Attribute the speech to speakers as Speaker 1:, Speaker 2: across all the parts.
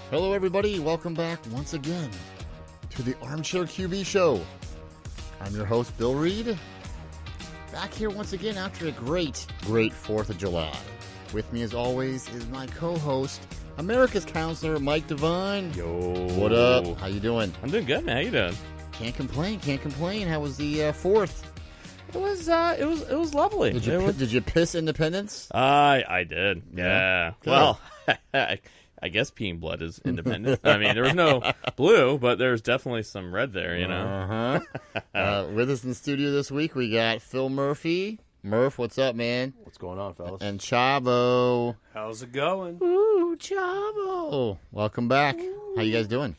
Speaker 1: Hello, everybody. Welcome back once again to the Armchair QB show. I'm your host, Bill Reed. Back here once again after a great 4th of July. With me, as always, is my co-host, America's counselor, Mike Devine.
Speaker 2: Yo.
Speaker 1: What up? How you doing?
Speaker 2: I'm doing good, man. How you doing?
Speaker 1: Can't complain. How was the 4th?
Speaker 2: It was lovely.
Speaker 1: Did you piss Independence?
Speaker 2: I did. Yeah. Well, I guess peeing blood is independent. I mean, there was no blue, but there's definitely some red there, you know.
Speaker 1: With us in the studio this week, we got Phil Murphy. Murph, what's up, man?
Speaker 3: What's going on, fellas?
Speaker 1: And Chavo.
Speaker 4: How's it going?
Speaker 1: Ooh, Chavo. Welcome back. How you guys doing?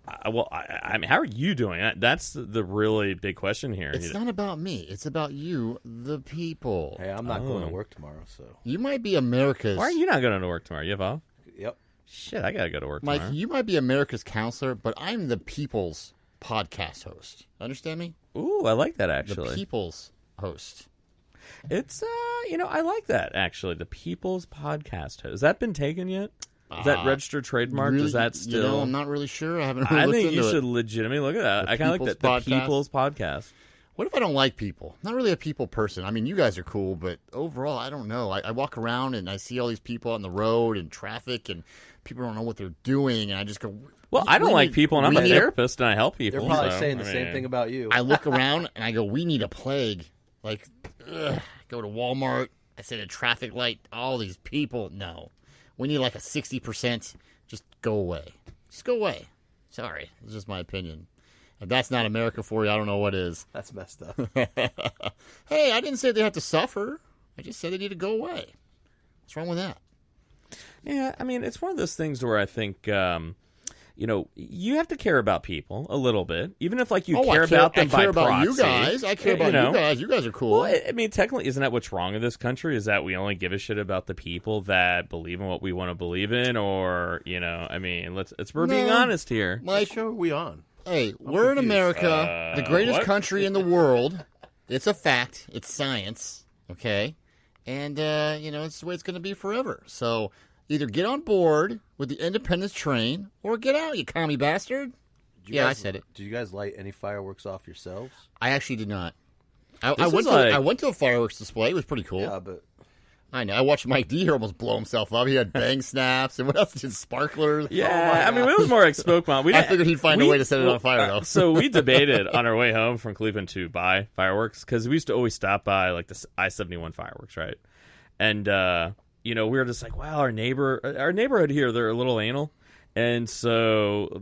Speaker 2: I mean, how are you doing? That's the really big question here.
Speaker 1: It's not about me. It's about you, the people.
Speaker 3: Hey, I'm not going to work tomorrow, so.
Speaker 1: You might be America's...
Speaker 2: Why are you not going to work tomorrow? You have off?
Speaker 3: Yep.
Speaker 2: Shit, I got to go to work
Speaker 1: Mike,
Speaker 2: tomorrow.
Speaker 1: you might be America's counselor, but I'm the people's podcast host. Understand me?
Speaker 2: Ooh, I like that, actually.
Speaker 1: The people's host.
Speaker 2: It's, I like that, actually. The People's Podcast Host. Has that been taken yet? Is that registered trademark?
Speaker 1: Really,
Speaker 2: Is that still?
Speaker 1: I'm not really sure. I haven't really
Speaker 2: I
Speaker 1: looked
Speaker 2: think you
Speaker 1: into
Speaker 2: should
Speaker 1: it.
Speaker 2: legitimately look at that. I kind of like the People's Podcast.
Speaker 1: What if I don't like people? Not really a people person. I mean, you guys are cool, but overall, I don't know. I walk around and I see all these people on the road and traffic, and people don't know what they're doing, and I just go...
Speaker 2: Well, I don't like people, and I'm a therapist, and I help people.
Speaker 3: They're probably saying the same thing about you.
Speaker 1: I look around, and I go, we need a plague. Like, go to Walmart, I say the traffic light, all these people. No. We need like a 60%. Just go away. Just go away. Sorry. It's just my opinion. If that's not America for you, I don't know what is.
Speaker 3: That's messed up.
Speaker 1: Hey, I didn't say they have to suffer. I just said they need to go away. What's wrong with that?
Speaker 2: Yeah, I mean, it's one of those things where I think, you have to care about people a little bit, even if you care about them by proxy.
Speaker 1: I care about you guys. I care about you guys. You guys are cool.
Speaker 2: Well, I mean, technically, isn't that what's wrong in this country? Is that we only give a shit about the people that believe in what we want to believe in, or I mean, we're being honest here.
Speaker 3: What show are we on?
Speaker 1: Hey, we're in America, the greatest country in the world. It's a fact. It's science. Okay, and it's the way it's going to be forever. So. Either get on board with the independence train or get out, you commie bastard. I said it.
Speaker 3: Did you guys light any fireworks off yourselves?
Speaker 1: I actually did not. I went to a fireworks display. It was pretty cool.
Speaker 3: Yeah, but...
Speaker 1: I know. I watched Mike D here almost blow himself up. He had bang snaps and what else? Just sparklers.
Speaker 2: Yeah, I mean, it was more like smoke bomb.
Speaker 1: I figured he'd find a way to set it on fire, though.
Speaker 2: So we debated on our way home from Cleveland to buy fireworks because we used to always stop by like the I-71 fireworks, right? And, we were just like, wow, our neighborhood here, they're a little anal. And so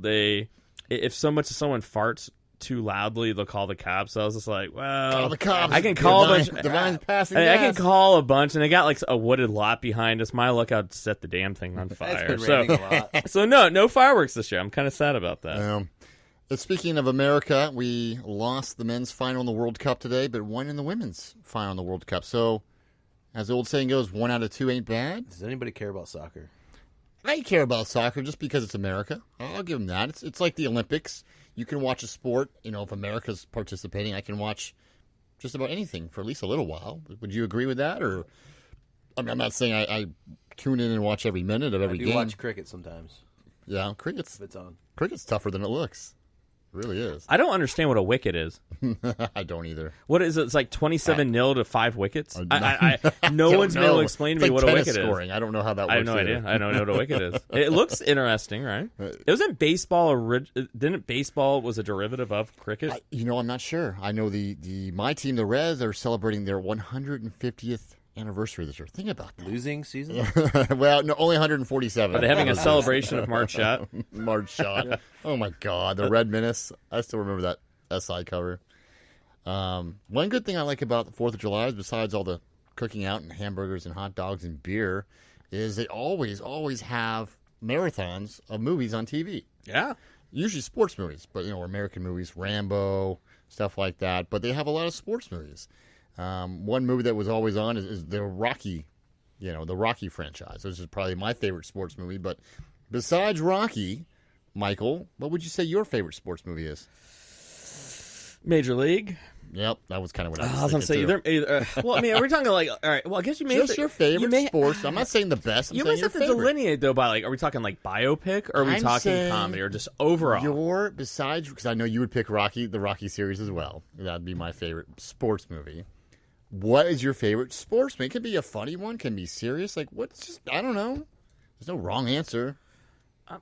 Speaker 2: if someone farts too loudly, they'll call the cops. So I was just like, well,
Speaker 1: the cops.
Speaker 2: I can call a bunch.
Speaker 1: Divine's passing
Speaker 2: I can call a bunch. And they got like a wooded lot behind us. My luck, I'd set the damn thing on fire. So no fireworks this year. I'm kind of sad about that.
Speaker 1: Speaking of America, we lost the men's final in the World Cup today, but won in the women's final in the World Cup. So, as the old saying goes, 1 out of 2 ain't bad.
Speaker 3: Does anybody care about soccer?
Speaker 1: I care about soccer just because it's America. I'll give them that. It's like the Olympics. You can watch a sport. If America's participating, I can watch just about anything for at least a little while. Would you agree with that? Or I'm not saying I tune in and watch every minute of every game.
Speaker 3: I do watch cricket sometimes.
Speaker 1: Yeah, cricket's
Speaker 3: if it's on.
Speaker 1: Cricket's tougher than it looks. It really is.
Speaker 2: I don't understand what a wicket is.
Speaker 1: I don't either.
Speaker 2: What is it? It's like 27-0 to 5 wickets? No one's been able to explain to me what a wicket
Speaker 1: scoring.
Speaker 2: is.
Speaker 1: I don't know how that works.
Speaker 2: I have no idea. I don't know what a wicket is. It looks interesting, right? It wasn't baseball. Didn't baseball was a derivative of cricket?
Speaker 1: I'm not sure. I know my team, the Reds, are celebrating their 150th anniversary this year. Think about that.
Speaker 3: Losing season?
Speaker 1: Well, no, only 147.
Speaker 2: Are they having a celebration of March Shot?
Speaker 1: March Shot. Oh, my God. The Red Menace. I still remember that SI cover. One good thing I like about the 4th of July is besides all the cooking out and hamburgers and hot dogs and beer is they always have marathons of movies on TV.
Speaker 2: Yeah.
Speaker 1: Usually sports movies, but, American movies, Rambo, stuff like that. But they have a lot of sports movies. One movie that was always on is the Rocky, the Rocky franchise. This is probably my favorite sports movie. But besides Rocky, Michael, what would you say your favorite sports movie is?
Speaker 2: Major League.
Speaker 1: Yep, that was kind of what I was
Speaker 2: I was gonna say
Speaker 1: thinking, too.
Speaker 2: either. Well, I mean, are we talking like? All right. Well, I guess you may
Speaker 1: Just your favorite sports. I'm not saying the best. I'm
Speaker 2: You
Speaker 1: saying
Speaker 2: must
Speaker 1: your
Speaker 2: have to
Speaker 1: favorite.
Speaker 2: delineate though by like, are we talking like biopic, or are we
Speaker 1: I'm
Speaker 2: talking
Speaker 1: saying
Speaker 2: comedy, or just overall?
Speaker 1: Besides, because I know you would pick the Rocky series as well. That'd be my favorite sports movie. What is your favorite sports movie? It could be a funny one, can be serious. Like, what's just, I don't know. There's no wrong answer. I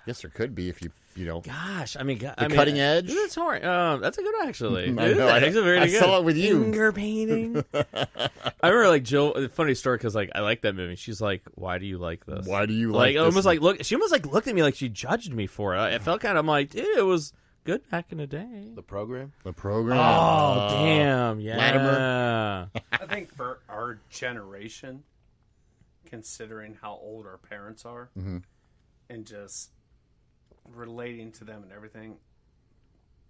Speaker 1: guess there could be if you know.
Speaker 2: Gosh, I mean,
Speaker 1: Cutting Edge?
Speaker 2: That's hard. That's a good one, actually.
Speaker 1: I know. I saw it with you.
Speaker 2: Finger painting. I remember like Jill. Funny story because like I like that movie. She's like, "Why do you like this?
Speaker 1: Why do you like this?"
Speaker 2: Almost like look. She almost like looked at me like she judged me for it. It felt kind of, I'm like, dude, it was good back in the day.
Speaker 3: The program?
Speaker 1: The program.
Speaker 2: Oh, damn. Yeah.
Speaker 1: Latimer.
Speaker 4: I think for our generation, considering how old our parents are, and just relating to them and everything,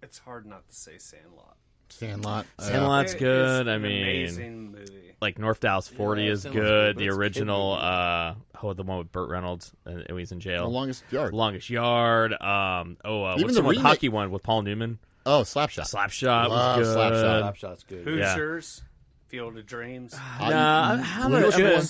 Speaker 4: it's hard not to say Sandlot.
Speaker 1: Sandlot.
Speaker 2: Sandlot's good.
Speaker 4: It's
Speaker 2: I
Speaker 4: an
Speaker 2: mean,
Speaker 4: amazing movie.
Speaker 2: like North Dallas 40 is
Speaker 3: Sandlot's
Speaker 2: good.
Speaker 3: good, but
Speaker 2: The
Speaker 3: it's a kid
Speaker 2: original,
Speaker 3: movie.
Speaker 2: the one with Burt Reynolds, and he's in
Speaker 1: The
Speaker 2: jail.
Speaker 1: Longest Yard.
Speaker 2: Longest Yard.
Speaker 1: Even
Speaker 2: What's
Speaker 1: the
Speaker 2: the
Speaker 1: remake-
Speaker 2: hockey one with Paul Newman?
Speaker 1: Oh, Slapshot.
Speaker 2: Slapshot
Speaker 1: Love
Speaker 2: was good.
Speaker 1: Slapshot.
Speaker 3: Slapshot's good.
Speaker 4: Hoosiers, Field of Dreams.
Speaker 2: Nah, how
Speaker 1: You know
Speaker 2: much?
Speaker 1: what one-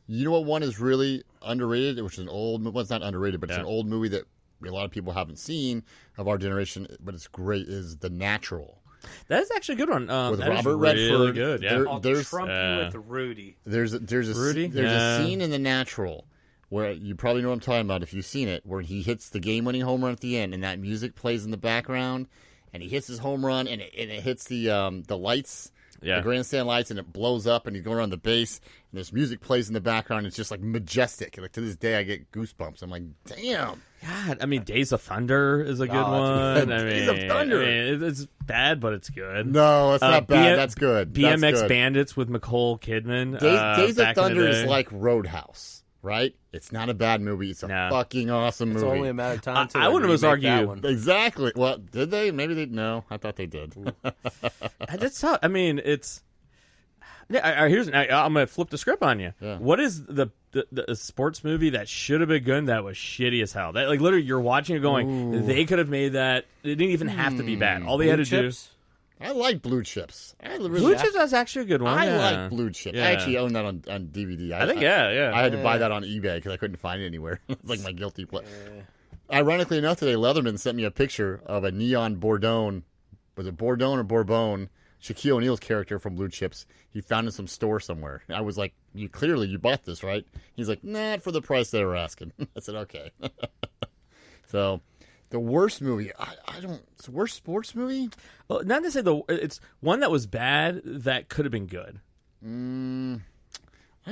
Speaker 1: You know what one is really underrated, which is an old. Well, it's not underrated, but it's
Speaker 2: Yeah.
Speaker 1: an old movie that a lot of people haven't seen of our generation, but it's great. Is The Natural
Speaker 2: That is actually a good one.
Speaker 1: with
Speaker 2: that is
Speaker 1: Robert
Speaker 2: really
Speaker 1: Redford?
Speaker 2: good. Yeah.
Speaker 1: There-
Speaker 4: I'll
Speaker 1: there's
Speaker 4: trump you with Rudy.
Speaker 1: there's a
Speaker 2: Rudy?
Speaker 1: there's
Speaker 2: Yeah.
Speaker 1: a scene in The Natural where you probably know what I'm talking about if you've seen it, where he hits the game-winning home run at the end, and that music plays in the background, and he hits his home run, and it hits the lights.
Speaker 2: Yeah.
Speaker 1: The grandstand lights, and it blows up, and he's going around the base, and this music plays in the background. It's just like majestic. Like to this day, I get goosebumps. I'm like, damn.
Speaker 2: God, I mean, Days of Thunder is a good
Speaker 3: that's
Speaker 2: one.
Speaker 3: good.
Speaker 2: I mean,
Speaker 1: Days of Thunder.
Speaker 2: I mean, it's bad, but it's good.
Speaker 1: No, it's not bad.
Speaker 2: BM
Speaker 1: That's good.
Speaker 2: BMX
Speaker 1: That's good.
Speaker 2: Bandits with Nicole Kidman.
Speaker 1: Days of
Speaker 2: back in the
Speaker 1: Thunder is
Speaker 2: day.
Speaker 1: like Roadhouse, right? It's not a bad movie. It's a
Speaker 2: No.
Speaker 1: fucking awesome
Speaker 3: It's
Speaker 1: movie.
Speaker 3: only a matter of time.
Speaker 2: I wouldn't almost
Speaker 3: remake that
Speaker 2: argue-
Speaker 3: one.
Speaker 1: Exactly. Well, did they? Maybe they. No, I thought they did.
Speaker 2: That's tough. I mean, it's. Yeah, I'm gonna flip the script on you.
Speaker 1: Yeah.
Speaker 2: What is the sports movie that should have been good that was shitty as hell? That like literally you're watching it going, they could have made that. It didn't even have to be bad. All they had to
Speaker 3: Chips?
Speaker 1: I like Blue Chips.
Speaker 2: Blue Chips was actually a good one.
Speaker 1: I
Speaker 2: yeah.
Speaker 1: like Blue Chips.
Speaker 2: Yeah.
Speaker 1: I actually own that on DVD.
Speaker 2: I think yeah.
Speaker 1: I had to buy that on eBay because I couldn't find it anywhere. It's like my guilty pleasure. Ironically enough, today Leatherman sent me a picture of a neon Bourdon. Was it Bourdon or Bourbon? Shaquille O'Neal's character from Blue Chips. He found in some store somewhere. I was like, you bought this, right? He's like, not for the price they were asking. I said, okay. So, the worst movie. It's the worst sports movie?
Speaker 2: Well, not to say it's one that was bad that could have been good.
Speaker 1: I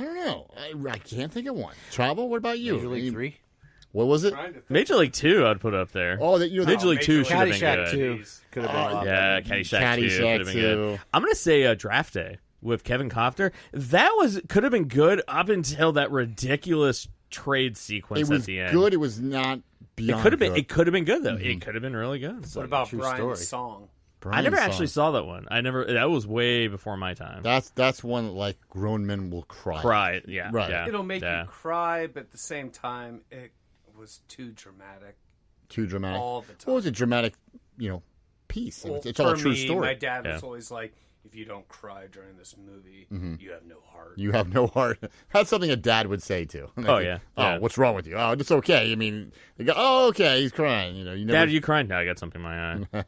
Speaker 1: don't know. I can't think of one. Travel, what about you?
Speaker 3: Major League 3?
Speaker 1: What was it?
Speaker 4: Trying to think.
Speaker 2: Major League 2, I'd put up there.
Speaker 1: Oh,
Speaker 2: Major League 2 should have been
Speaker 3: Caddyshack
Speaker 2: good.
Speaker 3: 2 could have been a lot
Speaker 2: Yeah,
Speaker 3: better.
Speaker 2: Caddyshack 2
Speaker 1: Caddyshack
Speaker 2: could have been
Speaker 1: 2.
Speaker 2: good. I'm gonna say Draft Day with Kevin Costner. That could have been good up until that ridiculous trade sequence
Speaker 1: It was
Speaker 2: at the end.
Speaker 1: good. It was not beyond
Speaker 2: It could have been.
Speaker 1: good.
Speaker 2: It could have been good though. It could have been really good.
Speaker 3: It's
Speaker 4: What
Speaker 3: like a
Speaker 4: about
Speaker 3: true
Speaker 4: Brian's
Speaker 3: story.
Speaker 4: song?
Speaker 2: I never
Speaker 1: Brian's
Speaker 2: actually
Speaker 1: song.
Speaker 2: saw that one. That was way before my time.
Speaker 1: That's one that, like, grown men will cry.
Speaker 2: Cry, yeah,
Speaker 1: Right.
Speaker 2: yeah,
Speaker 4: It'll make
Speaker 2: yeah.
Speaker 4: you cry, but at the same time, it was too dramatic
Speaker 1: Too dramatic.
Speaker 4: all the time.
Speaker 1: What was a dramatic, piece?
Speaker 4: Well,
Speaker 1: It's all a
Speaker 4: for
Speaker 1: true
Speaker 4: me,
Speaker 1: story.
Speaker 4: my dad was
Speaker 2: Yeah.
Speaker 4: always like, if you don't cry during this movie, you have no heart.
Speaker 1: You have no heart. That's something a dad would say too.
Speaker 2: Oh, yeah.
Speaker 1: Oh,
Speaker 2: Yeah.
Speaker 1: what's wrong with you? Oh, it's okay. I mean, they go, oh, okay, he's crying. You never.
Speaker 2: Dad, are you crying? No, I got something in my eye.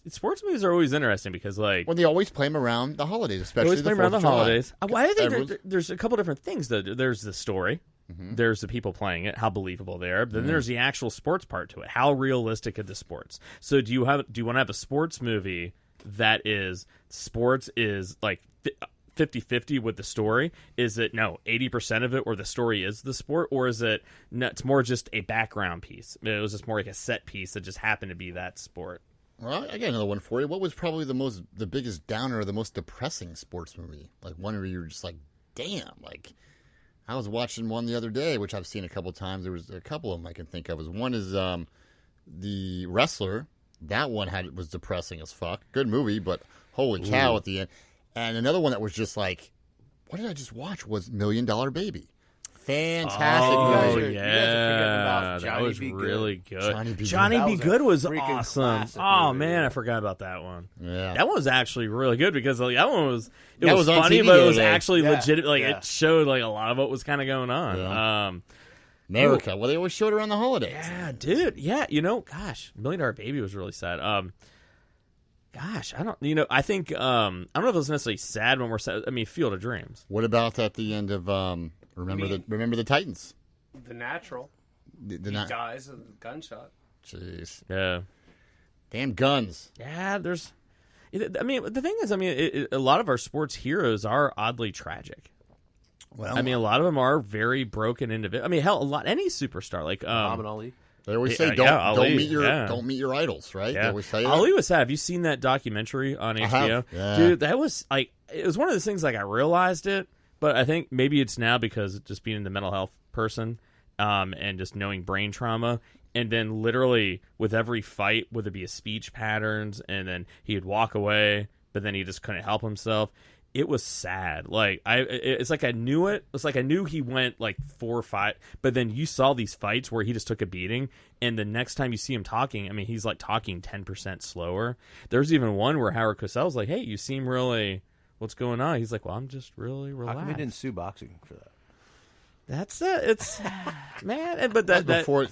Speaker 2: Sports movies are always interesting because, like,
Speaker 1: When they always play them around the holidays,
Speaker 2: they
Speaker 1: especially
Speaker 2: always
Speaker 1: the
Speaker 2: play around
Speaker 1: 4th
Speaker 2: the
Speaker 1: of July.
Speaker 2: holidays. I think
Speaker 1: Everyone's-
Speaker 2: there's a couple different things. There's the story. There's the people playing it, how believable they are. Then there's the actual sports part to it. How realistic are the sports? So do you want to have a sports movie that is sports is like 50-50 with the story? Is it 80% of it or the story is the sport, or is it no, it's more just a background piece? It was just more like a set piece that just happened to be that sport.
Speaker 1: Well, I got another one for you. What was probably the biggest downer or the most depressing sports movie? Like one where you were just like, damn. Like, I was watching one the other day, which I've seen a couple times. There was a couple of them I can think of. One is The Wrestler. That one was depressing as fuck. Good movie, but holy cow at the end. And another one that was just like, what did I just watch was $1 Million Baby. Fantastic
Speaker 2: Oh,
Speaker 1: movie.
Speaker 3: You guys are forgetting about
Speaker 2: that
Speaker 3: Johnny
Speaker 2: was
Speaker 3: B. Good.
Speaker 2: really good.
Speaker 1: Johnny B. Good.
Speaker 2: Johnny
Speaker 3: That
Speaker 2: B.
Speaker 3: was a
Speaker 2: Good was
Speaker 3: freaking
Speaker 2: awesome.
Speaker 3: classic
Speaker 2: Oh
Speaker 3: movie,
Speaker 2: man,
Speaker 3: yeah.
Speaker 2: I forgot about that one.
Speaker 1: Yeah.
Speaker 2: That one was actually really good because like, that one was
Speaker 1: That
Speaker 2: was
Speaker 1: was on
Speaker 2: funny,
Speaker 1: TV
Speaker 2: but
Speaker 1: the
Speaker 2: it was
Speaker 1: other day.
Speaker 2: actually
Speaker 3: Yeah,
Speaker 2: legit. Like
Speaker 3: yeah.
Speaker 2: it showed like a lot of what was kind of going on.
Speaker 1: Yeah. America. Well, they always showed around the holidays.
Speaker 2: Yeah, dude. Yeah, gosh, $1 Million Baby was really sad. Gosh, I don't. I think I don't know if it was necessarily sad when we're sad. I mean, Field of Dreams.
Speaker 1: What about at the end of Remember the Titans?
Speaker 4: The Natural.
Speaker 1: The
Speaker 4: He dies of a gunshot.
Speaker 1: Jeez.
Speaker 2: Yeah.
Speaker 1: Damn guns.
Speaker 2: Yeah, there's. I mean, the thing is, I mean, a lot of our sports heroes are oddly tragic.
Speaker 1: Well,
Speaker 2: I mean, a lot of them are very broken individuals. I mean, hell, any superstar like
Speaker 3: Muhammad Ali.
Speaker 1: they always say
Speaker 2: Ali,
Speaker 1: don't meet your idols, right? They
Speaker 2: Yeah,
Speaker 1: always tell you
Speaker 2: Ali
Speaker 1: that.
Speaker 2: was sad. Have you seen that documentary on
Speaker 1: I have.
Speaker 2: HBO?
Speaker 1: Yeah.
Speaker 2: Dude, that was like it was one of those things. Like I realized it, but I think maybe it's now because just being the mental health person, and just knowing brain trauma. And then literally with every fight, would there be a speech patterns, and then he would walk away, but then he just couldn't help himself. It was sad. Like it's like I knew it. It's like I knew he went like 4 or 5, but then you saw these fights where he just took a beating, and the next time you see him talking, I mean, he's like talking 10% slower. There's even one where Howard Cosell's like, "Hey, you seem really, what's going on?" He's like, "Well, I'm just really
Speaker 3: How
Speaker 2: relaxed."
Speaker 3: come he didn't sue boxing for that?
Speaker 2: That's it. It's man, but that
Speaker 1: before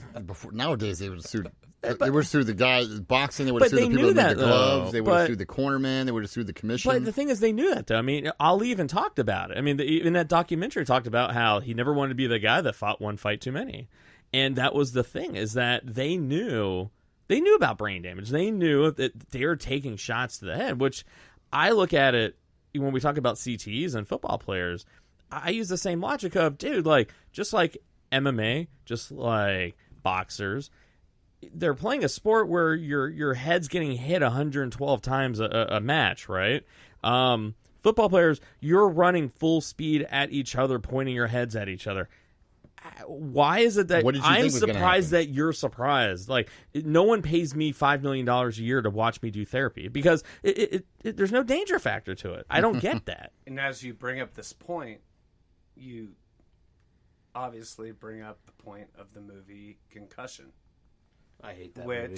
Speaker 1: nowadays they would have sued. They would have sued the guy boxing. They would have
Speaker 2: But
Speaker 1: sued
Speaker 2: they
Speaker 1: the people
Speaker 2: knew
Speaker 1: that made
Speaker 2: that,
Speaker 1: the gloves.
Speaker 2: though.
Speaker 1: They would have
Speaker 2: But-
Speaker 1: sued the cornerman. They would have sued the commission.
Speaker 2: But the thing is, they knew that, though. I mean, Ali even talked about it. I mean, in that documentary, talked about how he never wanted to be the guy that fought one fight too many. And that was the thing, is that they knew about brain damage. They knew that they were taking shots to the head, which I look at it when we talk about CTs and football players. I use the same logic of, dude, like, just like MMA, just like boxers, they're playing a sport where your head's getting hit 112 times a match, right? Football players, you're running full speed at each other, pointing your heads at each other. Why is it that
Speaker 1: What did you
Speaker 2: I'm
Speaker 1: think was gonna
Speaker 2: surprised
Speaker 1: happen?
Speaker 2: that you're surprised? Like, no one pays me $5 million a year to watch me do therapy because there's no danger factor to it. I don't get that.
Speaker 4: And as you bring up this point, you obviously bring up the point of the movie Concussion,
Speaker 3: I hate that
Speaker 4: which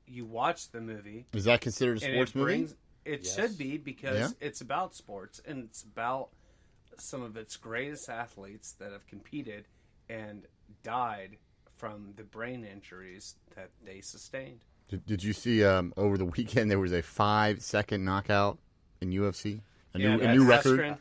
Speaker 3: movie.
Speaker 4: you watch the movie.
Speaker 1: is that considered a
Speaker 4: And
Speaker 1: sports
Speaker 4: it
Speaker 1: movie?
Speaker 4: brings, It
Speaker 3: Yes.
Speaker 4: should be, because
Speaker 1: Yeah.
Speaker 4: it's about sports, and it's about some of its greatest athletes that have competed and died from the brain injuries that they sustained.
Speaker 1: Did you see over the weekend there was a 5-second knockout in UFC? A new record?
Speaker 4: Askren,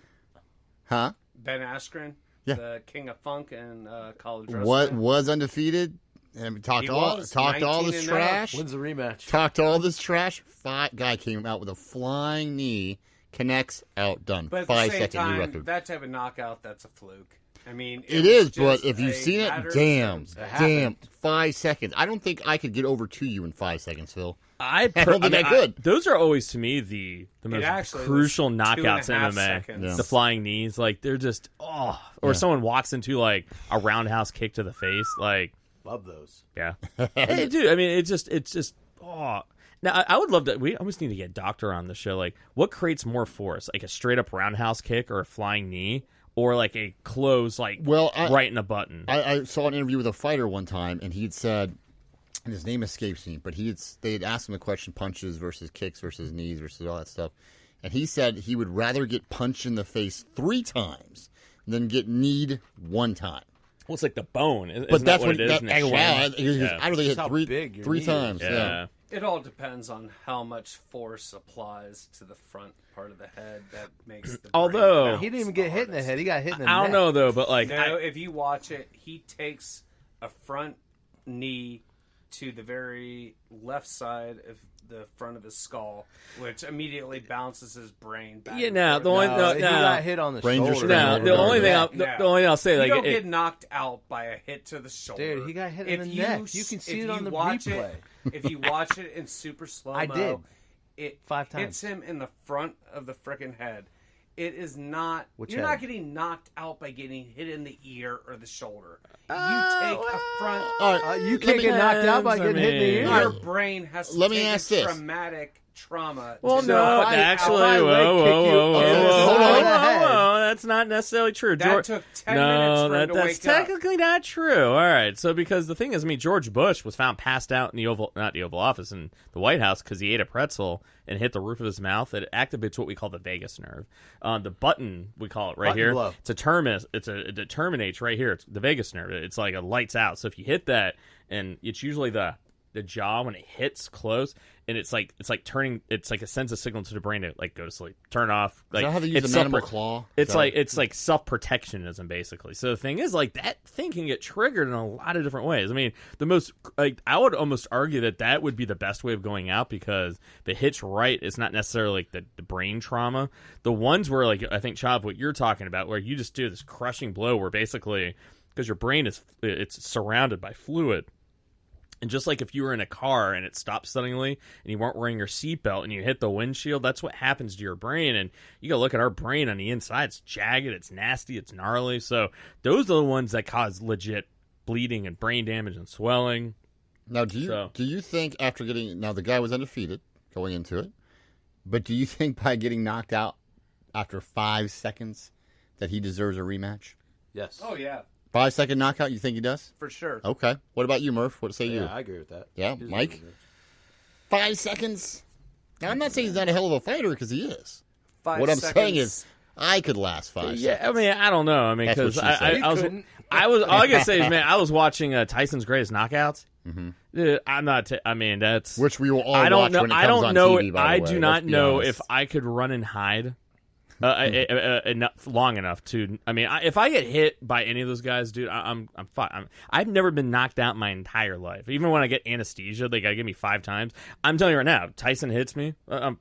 Speaker 1: Huh?
Speaker 4: Ben Askren,
Speaker 1: Yeah.
Speaker 4: the king of funk and college wrestling.
Speaker 1: What was undefeated and talked
Speaker 4: He
Speaker 1: all
Speaker 4: was
Speaker 1: all this
Speaker 4: 19-0.
Speaker 1: trash.
Speaker 3: When's the rematch?
Speaker 1: Talked all this trash. Guy came out with a flying knee, connects, outdone.
Speaker 4: But at the
Speaker 1: 5
Speaker 4: same
Speaker 1: second new
Speaker 4: time,
Speaker 1: record.
Speaker 4: that type of knockout, that's a fluke. I mean,
Speaker 1: It
Speaker 4: was
Speaker 1: is, but
Speaker 4: just
Speaker 1: if you've
Speaker 4: a
Speaker 1: seen it,
Speaker 4: matter of
Speaker 1: damn,
Speaker 4: circumstance.
Speaker 1: 5 seconds. I don't think I could get over to you in 5 seconds, Phil.
Speaker 2: I
Speaker 1: don't think I could.
Speaker 2: Those are always to me the most
Speaker 4: actually
Speaker 2: crucial
Speaker 4: was
Speaker 2: knockouts in
Speaker 4: 2.5
Speaker 2: MMA.
Speaker 4: seconds.
Speaker 1: Yeah.
Speaker 2: The flying knees, like they're just or someone walks into like a roundhouse kick to the face, like
Speaker 3: Love those.
Speaker 2: yeah. Hey, dude, I mean, it's just Now I would love to. We almost need to get a doctor on the show. Like, what creates more force, like a straight up roundhouse kick or a flying knee, or like a close, like right in the button?
Speaker 1: I saw an interview with a fighter one time, and he had said, and his name escapes me, but they had asked him the question: punches versus kicks versus knees versus all that stuff, and he said he would rather get punched in the face 3 times than get kneed 1 time.
Speaker 2: Well, it's like the bone. Isn't
Speaker 1: But that's
Speaker 2: that what it is?
Speaker 1: that,
Speaker 2: in the
Speaker 1: wow!
Speaker 2: shin? Yeah.
Speaker 1: I don't think
Speaker 3: That's
Speaker 1: hit
Speaker 3: how
Speaker 1: 3
Speaker 3: big your
Speaker 1: 3
Speaker 3: knee is.
Speaker 1: times.
Speaker 2: Yeah.
Speaker 4: It all depends on how much force applies to the front part of the head that makes the brain
Speaker 2: Although-
Speaker 4: bounce
Speaker 3: He didn't even get hit in the
Speaker 4: hardest.
Speaker 3: head. He got hit in the
Speaker 2: I don't
Speaker 3: neck.
Speaker 2: know though, but like
Speaker 4: No, if you watch it, he takes a front knee to the very left side of the front of his skull, which immediately bounces his brain back.
Speaker 2: Yeah,
Speaker 4: and
Speaker 2: no,
Speaker 4: forth.
Speaker 2: the only-
Speaker 3: No, he got hit on the
Speaker 1: Ranger
Speaker 3: shoulder.
Speaker 1: Strength.
Speaker 2: no,
Speaker 1: No,
Speaker 2: the only thing
Speaker 4: No.
Speaker 2: the only thing I'll say,
Speaker 4: You
Speaker 2: like,
Speaker 4: don't
Speaker 2: it-
Speaker 4: get knocked out by a hit to the shoulder.
Speaker 3: Dude, he got hit in
Speaker 4: If
Speaker 3: the
Speaker 4: you
Speaker 3: neck.
Speaker 4: s-
Speaker 3: You can see
Speaker 4: if
Speaker 3: it on
Speaker 4: you
Speaker 3: the
Speaker 4: watch
Speaker 3: replay.
Speaker 4: If you watch it in super slow mo,
Speaker 3: I did.
Speaker 4: It
Speaker 3: 5 times.
Speaker 4: hits him in the front of the frickin' head. It is not.
Speaker 3: Which
Speaker 4: you're
Speaker 3: head?
Speaker 4: not getting knocked out by getting hit in the ear or the shoulder. You take a front.
Speaker 1: All right,
Speaker 3: You can't get knocked out by
Speaker 2: Depends,
Speaker 3: getting hit in the
Speaker 2: I
Speaker 3: ear.
Speaker 2: mean-
Speaker 4: Your brain has to
Speaker 1: Let me
Speaker 4: take
Speaker 1: ask
Speaker 4: a
Speaker 1: this.
Speaker 4: traumatic trauma.
Speaker 2: Well,
Speaker 4: to
Speaker 2: no,
Speaker 4: know
Speaker 2: actually,
Speaker 3: if I leg kick you in the head.
Speaker 2: That's not necessarily true.
Speaker 4: That took 10 minutes for him to
Speaker 2: that's
Speaker 4: wake up.
Speaker 2: technically not true. All right, so because the thing is, George Bush was found passed out in the not the Oval Office, in the White House because he ate a pretzel and hit the roof of his mouth. It activates what we call the vagus nerve. The button, we call it right
Speaker 3: Button
Speaker 2: here.
Speaker 3: blow.
Speaker 2: It terminates right here. It's the vagus nerve. It's like a lights out. So if you hit that, and it's usually the jaw when it hits close, and it's like it sends a signal to the brain to like go to sleep, turn off. Like
Speaker 1: Is that how they use an animal claw?
Speaker 2: It's like self protectionism basically. So the thing is, like, that thing can get triggered in a lot of different ways. I mean, the most I would almost argue that would be the best way of going out, because if it hits right, it's not necessarily like the brain trauma. The ones where, like, I think, Chav, what you're talking about, where you just do this crushing blow, where basically because your brain it's surrounded by fluid. And just like if you were in a car and it stopped suddenly and you weren't wearing your seatbelt and you hit the windshield, that's what happens to your brain. And you got to look at our brain on the inside. It's jagged, it's nasty, it's gnarly. So those are the ones that cause legit bleeding and brain damage and swelling.
Speaker 1: Now, do you think after the guy was undefeated going into it, but do you think by getting knocked out after 5 seconds that he deserves a rematch?
Speaker 3: Yes.
Speaker 4: Oh, yeah.
Speaker 1: 5-second knockout, you think he does?
Speaker 4: For sure.
Speaker 1: Okay. What about you, Murph? What say you?
Speaker 3: Yeah, I agree with that.
Speaker 1: Yeah,
Speaker 3: He's
Speaker 1: Mike? 5 seconds? Now, I'm not saying he's not a hell of a fighter, because he is.
Speaker 4: 5
Speaker 1: What I'm
Speaker 4: seconds.
Speaker 1: saying is, I could last 5 seconds.
Speaker 2: Yeah, I mean, I don't know. I mean,
Speaker 1: That's what
Speaker 2: because
Speaker 1: she said.
Speaker 2: all I gotta say is, man, I was watching Tyson's Greatest Knockouts.
Speaker 1: Mm-hmm.
Speaker 2: Dude, I'm not. I mean, that's
Speaker 1: Which we will all
Speaker 2: I don't
Speaker 1: watch
Speaker 2: know.
Speaker 1: when it
Speaker 2: I
Speaker 1: comes
Speaker 2: don't
Speaker 1: on
Speaker 2: know.
Speaker 1: TV, by
Speaker 2: I
Speaker 1: the way.
Speaker 2: do
Speaker 1: Let's
Speaker 2: not
Speaker 1: be
Speaker 2: know
Speaker 1: honest.
Speaker 2: if I could run and hide enough long enough to. I mean, if I get hit by any of those guys, dude, I'm fine. I've never been knocked out my entire life. Even when I get anesthesia, they gotta give me 5 times. I'm telling you right now, Tyson hits me, I'm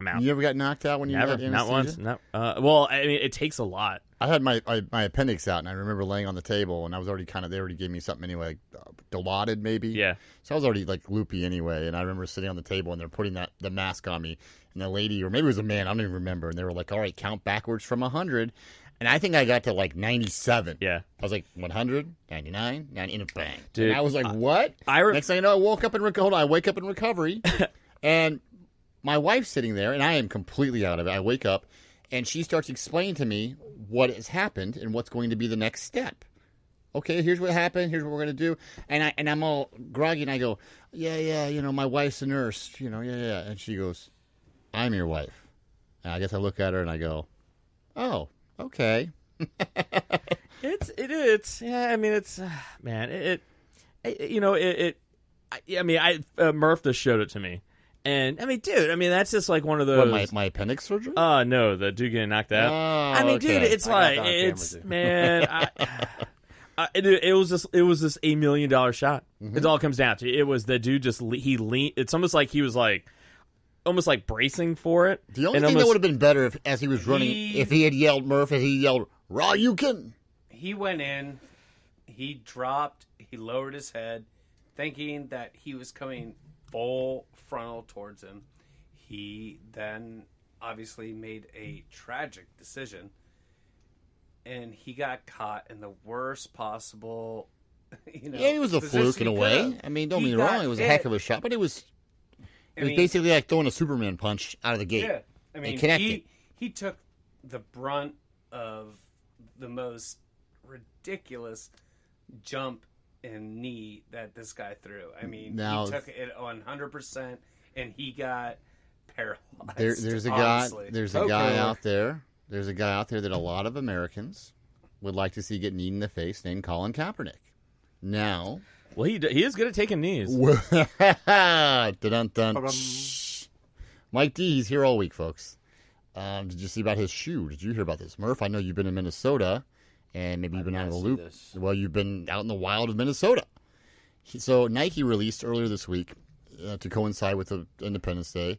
Speaker 2: out.
Speaker 1: You ever got knocked out when you
Speaker 2: Never,
Speaker 1: had anesthesia?
Speaker 2: not once. No. Well, I mean, it takes a lot.
Speaker 1: I had my appendix out, and I remember laying on the table, and I was already they already gave me something anyway, Dilaudid maybe.
Speaker 2: Yeah.
Speaker 1: So I was already like loopy anyway, and I remember sitting on the table, and they're putting the mask on me, and the lady, or maybe it was a man, I don't even remember, and they were like, "All right, count backwards from 100," and I think I got to like 97.
Speaker 2: Yeah.
Speaker 1: I was like 100, 99, 90, and a bang.
Speaker 2: Dude,
Speaker 1: and I was like, "What?" Next thing I know, I woke up in I wake up in recovery, and my wife's sitting there, and I am completely out of it. I wake up, and she starts explaining to me what has happened and what's going to be the next step. Okay, here's what happened. Here's what we're going to do. And I'm all groggy, and I go, yeah, my wife's a nurse. Yeah. And she goes, I'm your wife. And I guess I look at her, and I go, oh, okay.
Speaker 2: It's yeah. I mean, it's man. Murph just showed it to me. And, I mean, dude, that's just like one of those...
Speaker 1: What, my appendix surgery?
Speaker 2: No, the dude getting knocked out.
Speaker 1: Oh,
Speaker 2: dude, it's like, man, it was this $1 million shot.
Speaker 1: Mm-hmm.
Speaker 2: It all comes down to it. It was the dude he leaned. It's almost like he was like, almost like bracing for it.
Speaker 1: The only thing that would have been better if, as he was running, if he had yelled, Murph, if he yelled, "Raw, you can."
Speaker 4: He went in, he dropped, he lowered his head, thinking that he was coming full frontal towards him. He then obviously made a tragic decision, and he got caught in the worst possible.
Speaker 1: Yeah, it was a fluke in a way. I mean, don't get me wrong; it was a heck of a shot, but it was basically like throwing a Superman punch out of the gate.
Speaker 4: Yeah, I mean, he took the brunt of the most ridiculous jump and knee that this guy threw. I mean, he took it 100%, and he got paralyzed.
Speaker 1: There's a guy. There's a guy out there. There's a guy out there that a lot of Americans would like to see get kneed in the face, named Collin Kapernick. Now,
Speaker 2: well, he is good at taking knees.
Speaker 1: Dun-dun-dun. Mike D, he's here all week, folks. Did you see about his shoe? Did you hear about this, Murph? I know you've been in Minnesota. And maybe you've been out of the loop. Well, you've been out in the wild of Minnesota. So Nike released earlier this week, to coincide with the Independence Day,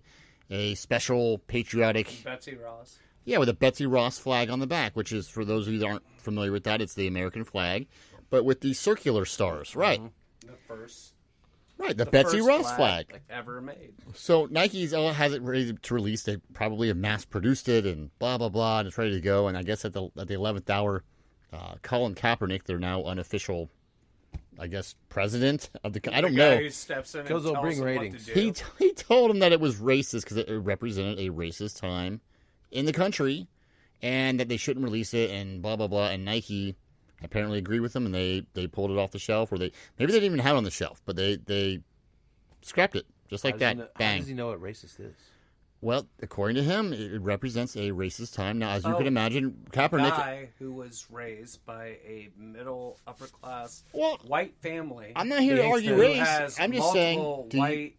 Speaker 1: a special patriotic...
Speaker 4: Betsy Ross.
Speaker 1: Yeah, with a Betsy Ross flag on the back, which is, for those of you that aren't familiar with that, it's the American flag, but with the circular stars, right?
Speaker 4: The first...
Speaker 1: Right, the Betsy Ross flag.
Speaker 4: Ever made.
Speaker 1: So Nike's has it ready to release. They probably have mass-produced it and blah, blah, blah, and it's ready to go. And I guess at the 11th hour... Collin Kapernick, their now unofficial I guess, president of the. I don't
Speaker 4: The guy
Speaker 1: know.
Speaker 4: who steps in and
Speaker 3: Because they'll
Speaker 4: tells
Speaker 3: bring
Speaker 4: them
Speaker 3: ratings.
Speaker 4: what to do.
Speaker 1: He told him that it was racist because it represented a racist time in the country, and that they shouldn't release it, and blah blah blah. And Nike apparently agreed with him, and they pulled it off the shelf, or maybe they didn't even have it on the shelf, but they scrapped it just like that.
Speaker 3: How
Speaker 1: Bang.
Speaker 3: does he know what racist is?
Speaker 1: Well, according to him, it represents a racist time. Now, as you can imagine, Kaepernick.
Speaker 4: Guy who was raised by a middle upper class
Speaker 1: Well,
Speaker 4: white family.
Speaker 1: I'm not here to argue
Speaker 4: who
Speaker 1: race.
Speaker 4: has
Speaker 1: I'm just saying.
Speaker 4: multiple white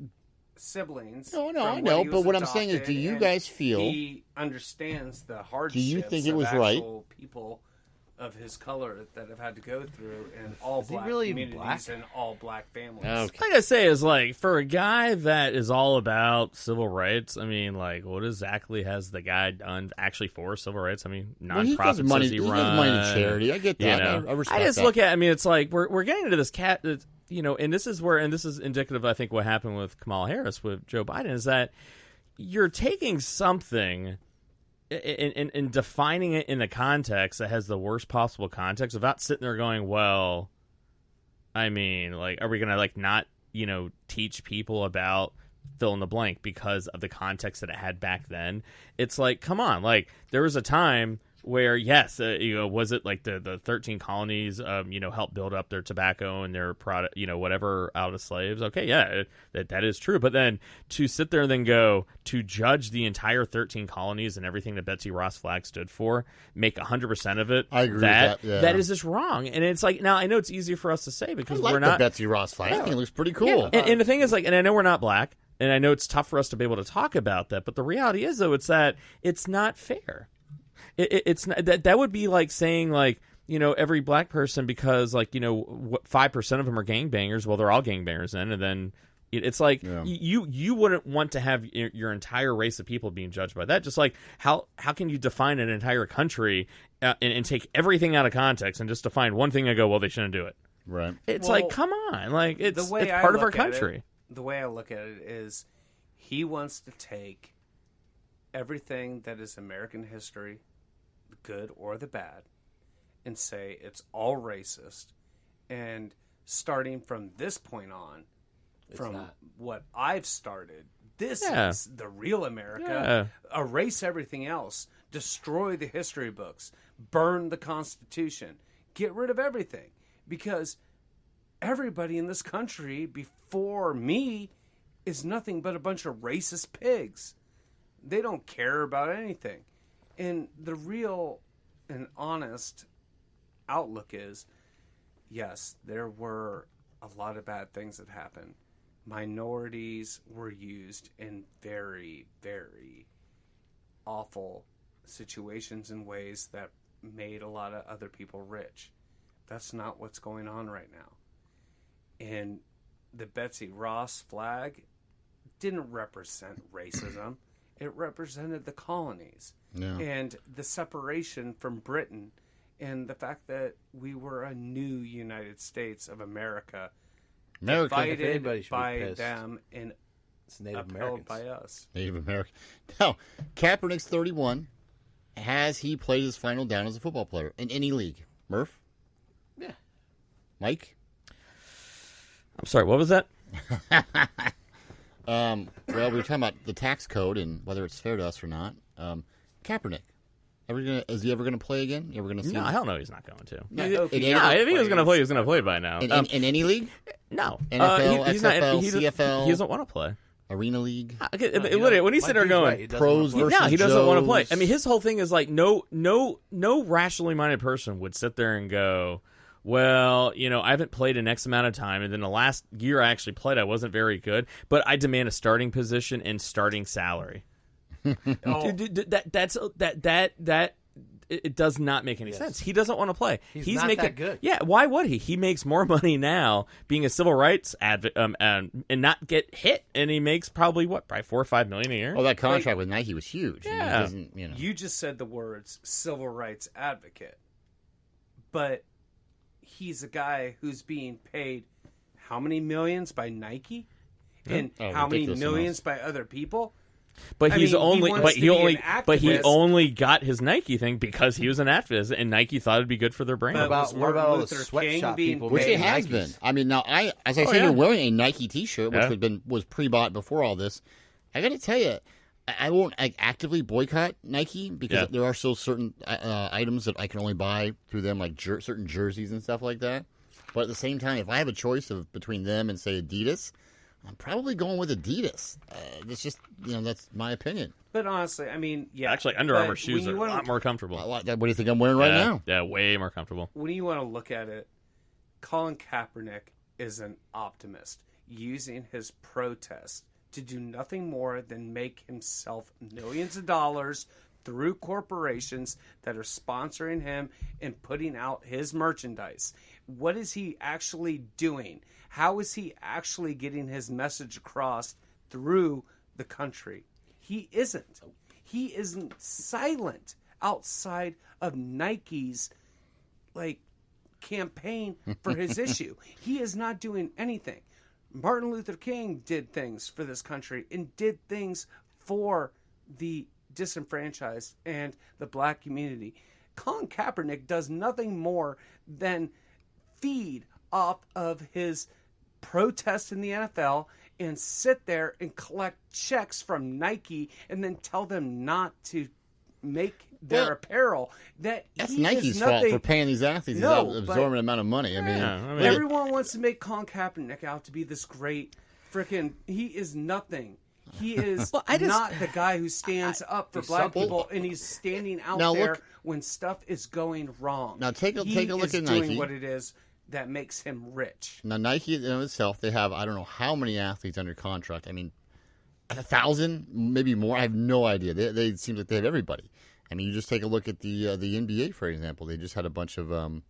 Speaker 4: siblings.
Speaker 1: No,
Speaker 4: from
Speaker 1: I
Speaker 4: when
Speaker 1: know,
Speaker 4: he
Speaker 1: but
Speaker 4: was
Speaker 1: what I'm saying is,
Speaker 4: adopted,
Speaker 1: do you
Speaker 4: and
Speaker 1: guys feel?
Speaker 4: he understands the hardships
Speaker 1: think it
Speaker 4: of
Speaker 1: was right?
Speaker 4: actual people of his color that have had to go through in all
Speaker 3: Is he
Speaker 4: black
Speaker 3: really even
Speaker 4: communities
Speaker 3: black?
Speaker 4: and all black families.
Speaker 1: Okay.
Speaker 2: Like I say, is like for a guy that is all about civil rights. I mean, like, what exactly has the guy done actually for civil rights? I mean,
Speaker 1: Well, he gives
Speaker 2: nonprofits
Speaker 1: money.
Speaker 2: does
Speaker 1: He
Speaker 2: he
Speaker 1: gives
Speaker 2: run?
Speaker 1: money to charity. I get that.
Speaker 2: You know,
Speaker 1: I respect
Speaker 2: I just
Speaker 1: that.
Speaker 2: look at. I mean, it's like we're getting into this cat. You know, and this is indicative. I think what happened with Kamala Harris with Joe Biden is that you're taking something and defining it in the context that has the worst possible context without sitting there going, well, I mean, like, are we gonna like not teach people about fill in the blank because of the context that it had back then? It's like, come on, like there was a time where yes, was it like the 13 colonies helped build up their tobacco and their product, whatever, out of slaves? Okay, yeah, that is true. But then to sit there and then go to judge the entire 13 colonies and everything that Betsy Ross flag stood for, make 100% of it,
Speaker 1: I agree with that, yeah.
Speaker 2: that is just wrong. And it's like, now I know it's easier for us to say because
Speaker 1: I like
Speaker 2: we're not
Speaker 1: the Betsy Ross flag. I think it looks pretty cool.
Speaker 2: Yeah, and the thing is, like, and I know we're not black, and I know it's tough for us to be able to talk about that, but the reality is, though, it's that it's not fair. It's not, that would be like saying, like, every black person, because, like, 5% of them are gangbangers. Well, they're all gangbangers then, and then it's like you wouldn't want to have your entire race of people being judged by that. Just like how can you define an entire country and take everything out of context and just define one thing and go, well, they shouldn't do it.
Speaker 1: Right.
Speaker 2: It's
Speaker 4: Well,
Speaker 2: like, come on, like it's
Speaker 4: way I
Speaker 2: part of our
Speaker 4: look at
Speaker 2: country.
Speaker 4: The way I look at it is he wants to take everything that is American history, the good or the bad, and say it's all racist. And starting from this point on, from
Speaker 3: not.
Speaker 4: what I've started, this
Speaker 2: Yeah.
Speaker 4: is the real America.
Speaker 2: Yeah.
Speaker 4: Erase everything else. Destroy the history books. Burn the Constitution. Get rid of everything. Because everybody in this country before me is nothing but a bunch of racist pigs. They don't care about anything. And the real and honest outlook is, yes, there were a lot of bad things that happened. Minorities were used in very, very awful situations in ways that made a lot of other people rich. That's not what's going on right now. And the Betsy Ross flag didn't represent racism. It represented the colonies and the separation from Britain and the fact that we were a new United States of America. Divided by them and
Speaker 3: It's Native
Speaker 4: upheld
Speaker 3: Americans.
Speaker 4: by us.
Speaker 1: Native American. Now, Kaepernick's 31. Has he played his final down as a football player in any league? Murph?
Speaker 3: Yeah.
Speaker 1: Mike?
Speaker 2: I'm sorry, what was that?
Speaker 1: Well, we were talking about the tax code and whether it's fair to us or not. Kaepernick. Is he ever going to play again? You ever going to see
Speaker 2: No,
Speaker 1: him?
Speaker 2: hell no, he's not going to.
Speaker 1: No,
Speaker 4: hope
Speaker 1: in
Speaker 4: he
Speaker 1: any-
Speaker 2: Yeah, if he was going to play, he was going to play by now.
Speaker 1: in any league?
Speaker 2: No,
Speaker 1: NFL,
Speaker 2: he's not.
Speaker 1: XFL,
Speaker 2: He doesn't,
Speaker 1: CFL?
Speaker 2: he doesn't want to play.
Speaker 1: Arena league?
Speaker 2: Literally, when he's sitting there going,
Speaker 1: Pros versus
Speaker 2: no, he doesn't want to play.
Speaker 1: Joes.
Speaker 2: I mean, his whole thing is like, no rationally minded person would sit there and go, well, I haven't played an X amount of time, and then the last year I actually played, I wasn't very good, but I demand a starting position and starting salary.
Speaker 4: Oh,
Speaker 2: It does not make any sense. He doesn't want to play.
Speaker 3: He's not
Speaker 2: making
Speaker 3: that good.
Speaker 2: Yeah, why would he? He makes more money now being a civil rights advocate and not get hit, and he makes probably probably $4 or $5 million a year.
Speaker 1: Oh, that contract with Nike was huge. I mean,
Speaker 2: Yeah.
Speaker 1: it doesn't,
Speaker 4: you just said the words civil rights advocate, but he's a guy who's being paid how many millions by Nike and
Speaker 1: Oh,
Speaker 4: how many
Speaker 1: ridiculous
Speaker 4: millions by other people?
Speaker 2: But
Speaker 4: I
Speaker 2: he's
Speaker 4: mean, he
Speaker 2: only,
Speaker 4: wants
Speaker 2: but
Speaker 4: to
Speaker 2: he
Speaker 4: be an
Speaker 2: only, but he
Speaker 4: activist.
Speaker 2: only got his Nike thing because he was an activist, and Nike thought it'd be good for their brand.
Speaker 4: But- was
Speaker 3: What about
Speaker 4: Martin
Speaker 3: all the
Speaker 4: Luther King
Speaker 3: sweatshop
Speaker 4: being
Speaker 3: people?
Speaker 1: Which
Speaker 4: paid
Speaker 1: it has
Speaker 3: Nikes?
Speaker 1: been. I mean, now as I
Speaker 2: Oh,
Speaker 1: say,
Speaker 2: yeah.
Speaker 1: you're wearing a Nike T-shirt, which
Speaker 2: Yeah.
Speaker 1: was pre-bought before all this. I got to tell you, I won't actively boycott Nike because
Speaker 2: Yeah.
Speaker 1: there are still certain items that I can only buy through them, like certain jerseys and stuff like that. But at the same time, if I have a choice between them and say Adidas, I'm probably going with Adidas. It's just that's my opinion.
Speaker 4: But honestly, I mean, yeah.
Speaker 2: Actually, Under
Speaker 4: but
Speaker 2: Armour shoes
Speaker 4: when
Speaker 2: are
Speaker 4: you
Speaker 2: a
Speaker 4: wanna-
Speaker 2: lot more comfortable.
Speaker 1: What do you think I'm wearing right now?
Speaker 2: Yeah, way more comfortable.
Speaker 4: When you want to look at it, Collin Kaepernick is an optimist using his protest to do nothing more than make himself millions of dollars through corporations that are sponsoring him and putting out his merchandise. What is he actually doing? How is he actually getting his message across through the country? He isn't. He isn't silent outside of Nike's campaign for his issue. He is not doing anything. Martin Luther King did things for this country and did things for the disenfranchised and the black community. Colin Kaepernick does nothing more than feed off of his protest in the NFL and sit there and collect checks from Nike and then tell them not to make their
Speaker 1: Well,
Speaker 4: apparel. That's
Speaker 1: Nike's fault for paying these athletes
Speaker 4: No,
Speaker 1: an
Speaker 4: but-
Speaker 1: absorbent amount of money. I mean,
Speaker 2: Yeah, I mean-
Speaker 4: Everyone wants to make Colin Kaepernick out to be this great freaking. He is nothing. He is not the guy who stands up for black
Speaker 3: something.
Speaker 4: people, and he's standing out
Speaker 1: Now
Speaker 4: there
Speaker 1: look-
Speaker 4: when stuff is going wrong.
Speaker 1: Now take a look
Speaker 4: is
Speaker 1: at
Speaker 4: doing
Speaker 1: Nike.
Speaker 4: what it is that makes him rich.
Speaker 1: Now, Nike in and of itself, they have, I don't know how many athletes under contract. I mean, 1,000, maybe more. I have no idea. They seem like they have everybody. I mean, you just take a look at the NBA, for example. They just had a bunch of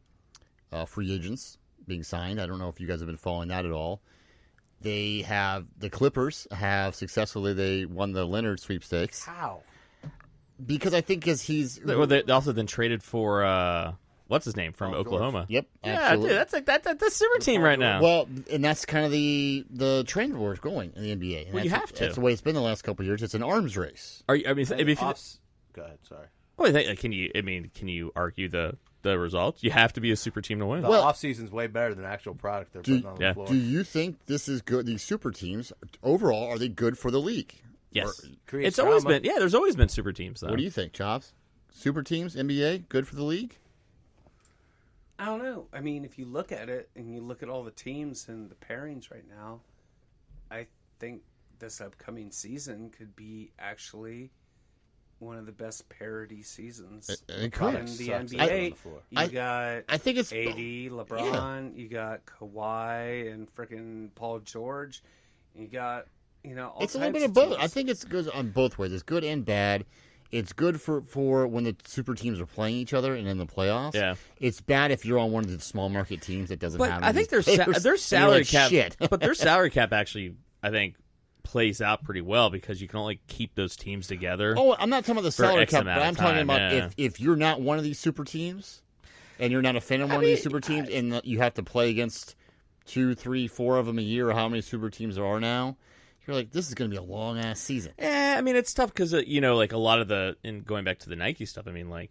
Speaker 1: free agents being signed. I don't know if you guys have been following that at all. They have, the Clippers have successfully, they won the Leonard sweepstakes.
Speaker 4: How?
Speaker 1: Because I think he's...
Speaker 2: Well, they also then traded for what's his name from
Speaker 3: Paul George.
Speaker 2: Oklahoma.
Speaker 1: Yep,
Speaker 2: Yeah,
Speaker 1: absolutely.
Speaker 2: dude, that's a super team right now.
Speaker 1: Well, and that's kind of the trend where it's going in the NBA. And
Speaker 2: Well, you
Speaker 1: that's-
Speaker 2: have to.
Speaker 1: That's the way it's been the last couple of years. It's an arms race.
Speaker 2: Are you, I mean, if you,
Speaker 3: Go ahead. Sorry.
Speaker 2: well, can you argue the results? You have to be a super team to win.
Speaker 3: The off season's way better than the actual product they're putting on the
Speaker 2: yeah.
Speaker 3: floor.
Speaker 1: Do you think this is good? These super teams, overall, are they good for the league?
Speaker 2: Yes,
Speaker 3: creates
Speaker 2: it's always
Speaker 3: drama.
Speaker 2: been. Yeah, there's always been super teams though.
Speaker 1: What do you think, Chops? Super teams, NBA, good for the league?
Speaker 4: I don't know. I mean, if you look at it and you look at all the teams and the pairings right now, I think this upcoming season could be actually one of the best parity seasons
Speaker 1: It could.
Speaker 4: in the
Speaker 3: Sucks
Speaker 4: NBA.
Speaker 3: on the floor.
Speaker 4: You got
Speaker 1: I think it's
Speaker 4: AD, LeBron, you got Kawhi and freaking Paul George, you got all
Speaker 1: It's a little
Speaker 4: types
Speaker 1: bit of
Speaker 4: of
Speaker 1: both.
Speaker 4: teams.
Speaker 1: I think it's good on both ways. It's good and bad. It's good for when the super teams are playing each other and in the playoffs.
Speaker 2: Yeah.
Speaker 1: It's bad if you're on one of the small market teams that doesn't
Speaker 2: But
Speaker 1: have.
Speaker 2: I think
Speaker 1: their
Speaker 2: their salary cap,
Speaker 1: Shit.
Speaker 2: but their salary cap actually, I think, plays out pretty well because you can only keep those teams together.
Speaker 1: Oh, I'm not talking about the salary
Speaker 2: X
Speaker 1: cap,
Speaker 2: amount
Speaker 1: but
Speaker 2: of
Speaker 1: I'm talking
Speaker 2: time,
Speaker 1: about
Speaker 2: yeah.
Speaker 1: if you're not one of these super teams, and you're not a fan of one of these super teams, and you have to play against 2, 3, 4 of them a year, or how many super teams there are now, you're like, this is going to be a long ass season.
Speaker 2: Yeah, I mean it's tough because like a lot of and going back to the Nike stuff. I mean, like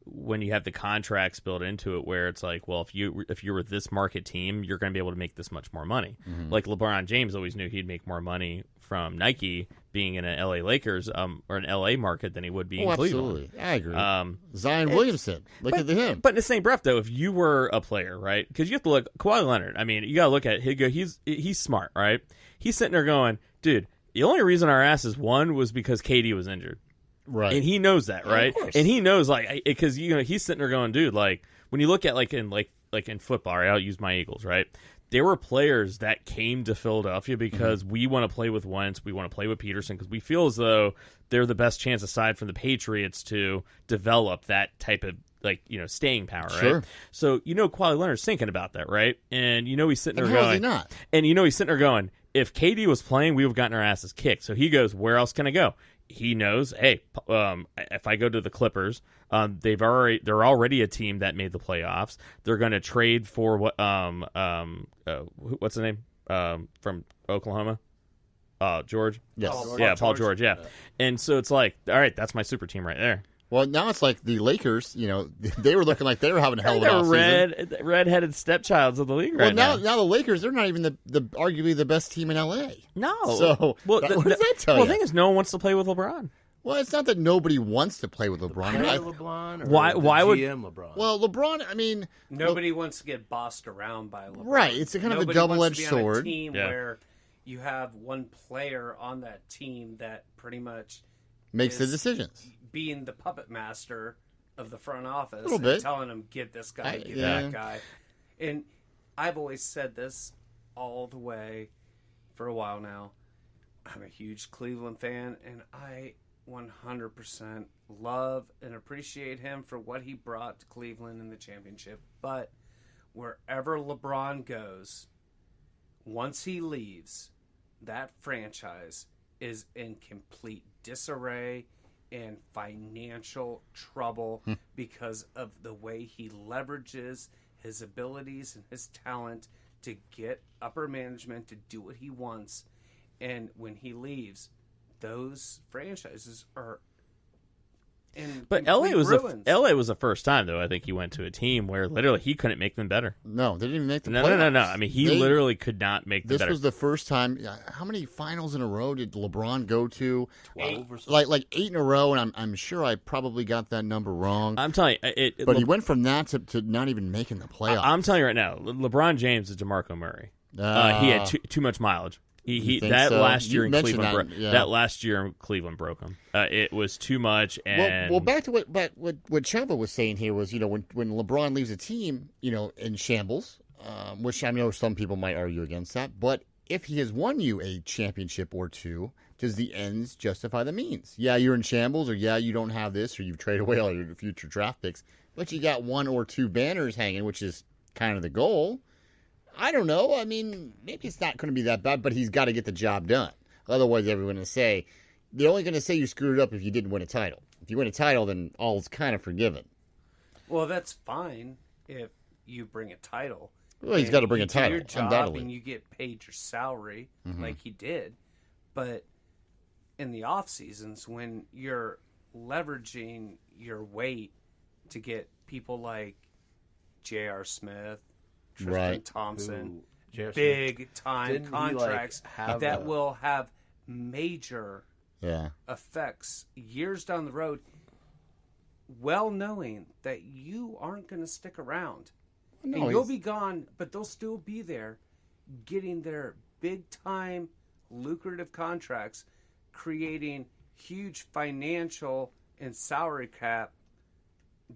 Speaker 2: when you have the contracts built into it, where it's like, well, if you were this market team, you're going to be able to make this much more money.
Speaker 1: Mm-hmm.
Speaker 2: Like LeBron James always knew he'd make more money from Nike being in an LA Lakers or an LA market than he would be in Cleveland.
Speaker 1: Absolutely, I agree.
Speaker 2: Um,
Speaker 1: Zion Williamson, look at him.
Speaker 2: But in the same breath, though, if you were a player, right? Because you have to look Kawhi Leonard. I mean, you got to look at it. He's smart, right? He's sitting there going, dude, the only reason our asses won was because KD was injured,
Speaker 1: Right,
Speaker 2: and he knows that, right?
Speaker 1: of course.
Speaker 2: And he knows because he's sitting there going, dude, like when you look at in football, right? I'll use my Eagles, right? There were players that came to Philadelphia because we want to play with Wentz, we want to play with Peterson, because we feel as though they're the best chance aside from the Patriots to develop that type of staying power, right?
Speaker 1: Sure.
Speaker 2: So Kawhi Leonard's thinking about that, right? And he's sitting there
Speaker 1: And how is
Speaker 2: going,
Speaker 1: he not?
Speaker 2: and he's sitting there going, if KD was playing, we would have gotten our asses kicked. So he goes, where else can I go? He knows, hey, if I go to the Clippers, they're already a team that made the playoffs. They're going to trade for what's the name from Oklahoma? George.
Speaker 1: Yes.
Speaker 2: Paul George. Yeah. And so it's like, all right, that's my super team right there.
Speaker 1: Well, now it's like the Lakers. They were looking like they were having a hell of an offseason.
Speaker 2: Redheaded stepchilds of the league right now.
Speaker 1: Now the Lakers, they're not even the arguably the best team in LA.
Speaker 2: No.
Speaker 1: So what does that tell you?
Speaker 2: Well, the thing is, no one wants to play with LeBron.
Speaker 1: Well, it's not that nobody wants to play with LeBron.
Speaker 3: LeBron or
Speaker 2: Why would
Speaker 3: GM LeBron?
Speaker 1: Well, LeBron, I mean,
Speaker 4: Nobody wants to get bossed around by LeBron.
Speaker 1: Right, it's a kind of a
Speaker 4: Nobody
Speaker 1: double-edged
Speaker 4: wants to be on a
Speaker 1: sword.
Speaker 4: team where you have one player on that team that pretty much
Speaker 1: makes the
Speaker 4: is
Speaker 1: decisions.
Speaker 4: Being the puppet master of the front office,
Speaker 1: Little bit.
Speaker 4: and telling them get this guy, get that guy. And I've always said this all the way for a while now. I'm a huge Cleveland fan, and I 100% love and appreciate him for what he brought to Cleveland in the championship. But wherever LeBron goes, once he leaves, that franchise is in complete disarray and financial trouble because of the way he leverages his abilities and his talent to get upper management to do what he wants. And when he leaves, those franchises are in
Speaker 2: But LA was
Speaker 4: ruins.
Speaker 2: LA was the first time though I think he went to a team where literally he couldn't make them better.
Speaker 1: No, they didn't even make the
Speaker 2: No.
Speaker 1: playoffs.
Speaker 2: I mean, he literally could not make them
Speaker 1: This
Speaker 2: better.
Speaker 1: was the first time. How many finals in a row did LeBron go to?
Speaker 3: 12 or something.
Speaker 1: Like 8 in a row, and I'm sure I probably got that number wrong.
Speaker 2: I'm telling you,
Speaker 1: But he went from that to not even making the playoffs.
Speaker 2: I'm telling you right now, LeBron James is DeMarco Murray. He had too much mileage. He
Speaker 1: think
Speaker 2: that
Speaker 1: so?
Speaker 2: last
Speaker 1: You
Speaker 2: year in
Speaker 1: mentioned
Speaker 2: Cleveland.
Speaker 1: that, yeah.
Speaker 2: That last year in Cleveland broke him. It was too much. And
Speaker 1: Well, back to what Chava was saying here was, when LeBron leaves a team, in shambles, which I know some people might argue against that, but if he has won you a championship or two, does the ends justify the means? Yeah, you're in shambles, or yeah, you don't have this, or you've traded away all your future draft picks, but you got 1 or 2 banners hanging, which is kind of the goal. I don't know. I mean, maybe it's not going to be that bad, but he's got to get the job done. Otherwise, everyone will say, they're only going to say you screwed it up if you didn't win a title. If you win a title, then all's kind of forgiven.
Speaker 4: Well, that's fine if you bring a title.
Speaker 1: Well, he's got to bring a
Speaker 4: You do
Speaker 1: title,
Speaker 4: your job
Speaker 1: undoubtedly.
Speaker 4: and you get paid your salary like he did. But in the off seasons, when you're leveraging your weight to get people like J.R. Smith, Tristan
Speaker 1: Right.
Speaker 4: Thompson,
Speaker 3: J.R. Smith.
Speaker 4: big time
Speaker 3: Didn't he,
Speaker 4: contracts
Speaker 3: have
Speaker 4: that will have major
Speaker 1: Yeah.
Speaker 4: effects years down the road, well knowing that you aren't going to stick around.
Speaker 1: No,
Speaker 4: And you'll
Speaker 1: he's-
Speaker 4: be gone, but they'll still be there getting their big time lucrative contracts, creating huge financial and salary cap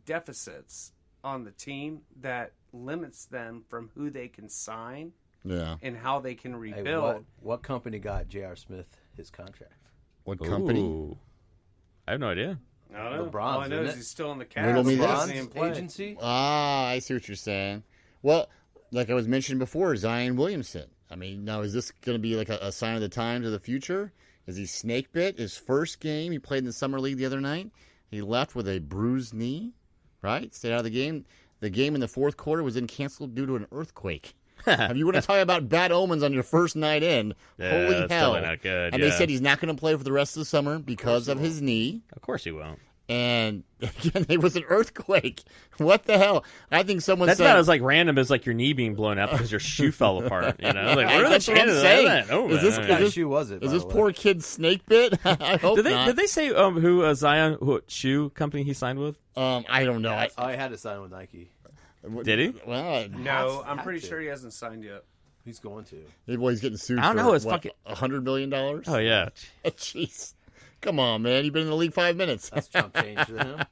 Speaker 4: deficits on the team that limits them from who they can sign
Speaker 1: Yeah.
Speaker 4: and how they can
Speaker 3: Hey,
Speaker 4: rebuild.
Speaker 3: what company got J.R. Smith his contract?
Speaker 1: What company?
Speaker 2: Ooh. I have no idea.
Speaker 4: I don't know.
Speaker 3: LeBron's,
Speaker 4: All I know
Speaker 3: isn't
Speaker 4: is
Speaker 3: it?
Speaker 4: he's still in the
Speaker 1: Riddle
Speaker 4: Cavs.
Speaker 1: me
Speaker 4: He
Speaker 1: this.
Speaker 4: doesn't even
Speaker 3: LeBron's
Speaker 4: play.
Speaker 3: agency?
Speaker 1: Ah, I see what you're saying. Well, like I was mentioning before, Zion Williamson. I mean, now is this going to be like a sign of the times of the future? Is he snake bit? His first game, he played in the summer league the other night. He left with a bruised knee, right? Stayed out of the game. The game in the fourth quarter was then canceled due to an earthquake. If you want to talk about bad omens on your first night in,
Speaker 2: Yeah,
Speaker 1: holy
Speaker 2: that's
Speaker 1: hell.
Speaker 2: definitely not good,
Speaker 1: And
Speaker 2: yeah.
Speaker 1: they said he's not going to play for the rest of the summer because of his knee.
Speaker 2: Of course he won't.
Speaker 1: And again, it was an earthquake. What the hell? I think someone
Speaker 2: That's
Speaker 1: said
Speaker 2: not as like random as like your knee being blown up because your shoe fell apart. You know, like what are the
Speaker 1: That's what I'm
Speaker 2: chances of
Speaker 1: saying.
Speaker 2: that? Oh,
Speaker 1: Is this-
Speaker 2: man.
Speaker 1: is
Speaker 3: What
Speaker 1: this-
Speaker 3: shoe was it?
Speaker 1: Is
Speaker 3: by
Speaker 1: this
Speaker 3: the way?
Speaker 1: poor kid snake bit? I hope
Speaker 2: Did they
Speaker 1: not.
Speaker 2: did they say who Zion what shoe company he signed with?
Speaker 1: I don't know.
Speaker 3: I had to sign with Nike.
Speaker 2: Did he?
Speaker 1: Well,
Speaker 4: No, I'm
Speaker 3: Had
Speaker 4: pretty
Speaker 3: to.
Speaker 4: sure he hasn't signed yet.
Speaker 3: He's going to.
Speaker 1: he's getting sued
Speaker 2: I don't
Speaker 1: for
Speaker 2: know, it's
Speaker 1: what,
Speaker 2: fucking-
Speaker 1: $100 million?
Speaker 2: Oh yeah.
Speaker 1: Jeez. Come on, man. You've been in the league 5 minutes.
Speaker 3: That's chump change to him.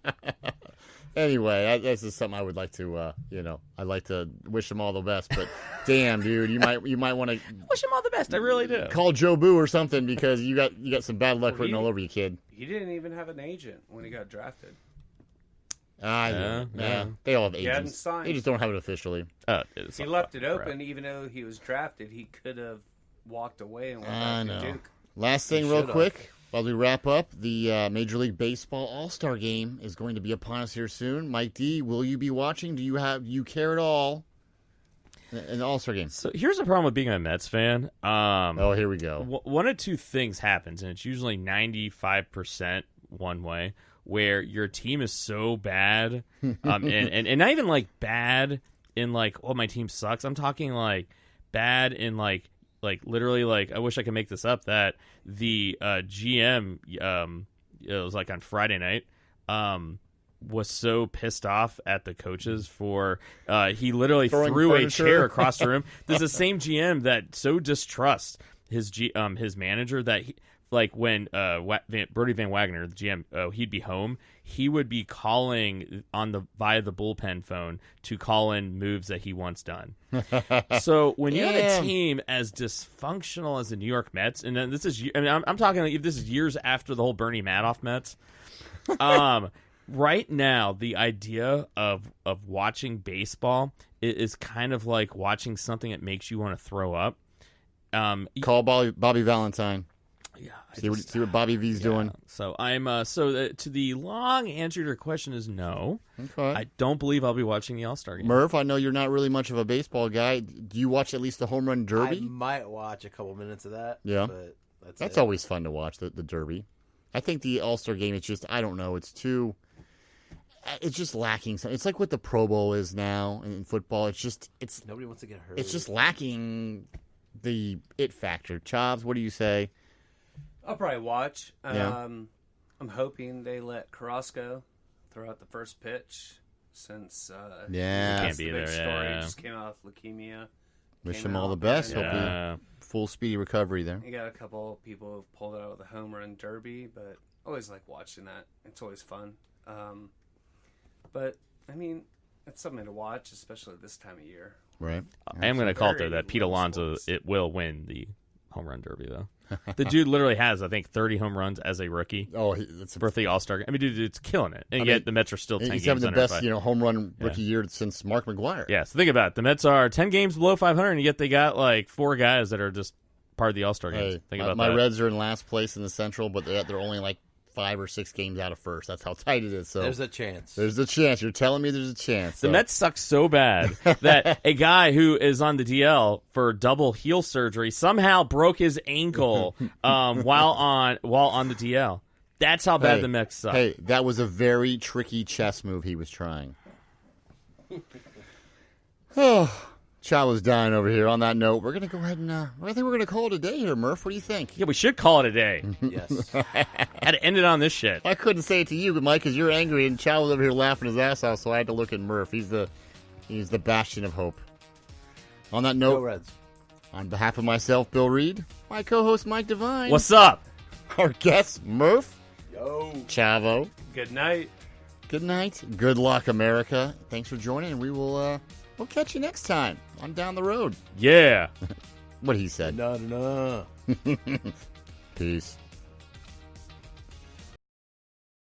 Speaker 1: Anyway, this is something I would like to, I'd like to wish him all the best. But damn, dude, you might want to
Speaker 2: Wish him all the best. I really do.
Speaker 1: call Joe Boo or something because you got some bad luck
Speaker 4: Well,
Speaker 1: written
Speaker 4: he-
Speaker 1: all over you, kid.
Speaker 4: He didn't even have an agent when he got drafted.
Speaker 2: Yeah.
Speaker 1: They all have
Speaker 4: He hadn't
Speaker 1: agents.
Speaker 4: signed.
Speaker 1: They just don't have it officially.
Speaker 2: It's
Speaker 4: He
Speaker 2: all
Speaker 4: left it
Speaker 2: fucking
Speaker 4: open,
Speaker 2: crap.
Speaker 4: even though he was drafted. He could have walked away and went
Speaker 1: I
Speaker 4: back
Speaker 1: know.
Speaker 4: to Duke.
Speaker 1: Last thing,
Speaker 3: They
Speaker 1: real
Speaker 3: should've.
Speaker 1: quick, while we wrap up, the Major League Baseball All-Star Game is going to be upon us here soon. Mike D, will you be watching? Do you care at all? in the All-Star game.
Speaker 2: So here's the problem with being a Mets fan.
Speaker 1: Oh, here we go.
Speaker 2: One of two things happens, and it's usually 95% one way, where your team is so bad, and not even like bad in like, oh, my team sucks. I'm talking like bad in like literally like, I wish I could make this up, that the GM, it was like on Friday night, was so pissed off at the coaches for he literally threw a chair across the room. There's the same GM that so distrusts his manager that he, like when Bertie Van Wagner, the GM, he'd be home, he would be calling via the bullpen phone to call in moves that he wants done. So when you have a team as dysfunctional as the New York Mets, and then this is, I mean, I'm talking like, this is years after the whole Bernie Madoff Mets. Right now, the idea of watching baseball is kind of like watching something that makes you want to throw up.
Speaker 1: Call Bobby Valentine.
Speaker 2: Yeah,
Speaker 1: See what Bobby V's doing.
Speaker 2: So I'm to the long answer to your question is no.
Speaker 1: Okay.
Speaker 2: I don't believe I'll be watching the All-Star game.
Speaker 1: Murph, I know you're not really much of a baseball guy. Do you watch at least the home run derby?
Speaker 3: I might watch a couple minutes of that.
Speaker 1: Yeah.
Speaker 3: But
Speaker 1: that's
Speaker 3: it.
Speaker 1: always fun to watch, the derby. I think the All-Star game is just, I don't know, it's just lacking. It's like what the Pro Bowl is now in football. It's
Speaker 3: Nobody wants to get hurt.
Speaker 1: It's just lacking the it factor. Chavs, what do you say?
Speaker 4: I'll probably watch.
Speaker 1: Yeah.
Speaker 4: I'm hoping they let Carrasco throw out the first pitch since
Speaker 1: Yeah.
Speaker 2: Can't be
Speaker 4: the big
Speaker 2: there,
Speaker 4: story.
Speaker 2: yeah.
Speaker 4: He just came out with leukemia.
Speaker 1: Wish
Speaker 4: Came
Speaker 1: him all
Speaker 4: out,
Speaker 1: the best.
Speaker 4: and,
Speaker 1: Hope he full speedy recovery there.
Speaker 4: You got a couple people who've pulled out of the home run derby, but I always like watching that. It's always fun. But I mean, it's something to watch, especially this time of year.
Speaker 1: Right.
Speaker 2: I am going to call it though
Speaker 4: Very
Speaker 2: that Pete
Speaker 4: low
Speaker 2: Alonso
Speaker 4: scores.
Speaker 2: it will win the home run derby though. The dude literally has, I think, 30 home runs as a rookie.
Speaker 1: Oh, that's
Speaker 2: For the All-Star. I mean, dude, it's killing it. And yet the Mets are still 10
Speaker 1: he's
Speaker 2: games
Speaker 1: having the
Speaker 2: under
Speaker 1: best,
Speaker 2: 500.
Speaker 1: home run rookie year since Mark McGwire.
Speaker 2: Yeah, so think about it. The Mets are 10 games below 500, and yet they got like 4 guys that are just part of the All-Star games.
Speaker 1: Hey,
Speaker 2: Think about
Speaker 1: my
Speaker 2: that.
Speaker 1: Reds are in last place in the Central, but they're only like 5 or 6 games out of first. That's how tight it is. So
Speaker 3: There's a chance.
Speaker 1: There's a chance. You're telling me there's a chance.
Speaker 2: The
Speaker 1: So.
Speaker 2: Mets suck so bad that a guy who is on the DL for double heel surgery somehow broke his ankle while on the DL. That's how bad the Mets suck.
Speaker 1: Hey, that was a very tricky chess move he was trying. Oh, Chow's dying over here. On that note, we're going to go ahead and I think we're going to call it a day here, Murph. What do you think?
Speaker 2: Yeah, we should call it a day.
Speaker 3: Yes.
Speaker 2: Had to end it on this shit.
Speaker 1: I couldn't say it to you, but Mike, because you're angry, and Chow was over here laughing his ass off, so I had to look at Murph. He's the bastion of hope. On that
Speaker 3: Go
Speaker 1: note,
Speaker 3: Reds.
Speaker 1: on behalf of myself, Bill Reed, my co-host Mike Devine,
Speaker 2: What's up?
Speaker 1: our guest Murph,
Speaker 3: Yo.
Speaker 1: Chavo.
Speaker 4: Good night.
Speaker 1: Good night. Good luck, America. Thanks for joining, and we will we'll catch you next time on Down the Road.
Speaker 2: Yeah.
Speaker 1: What he said.
Speaker 3: No.
Speaker 1: Peace.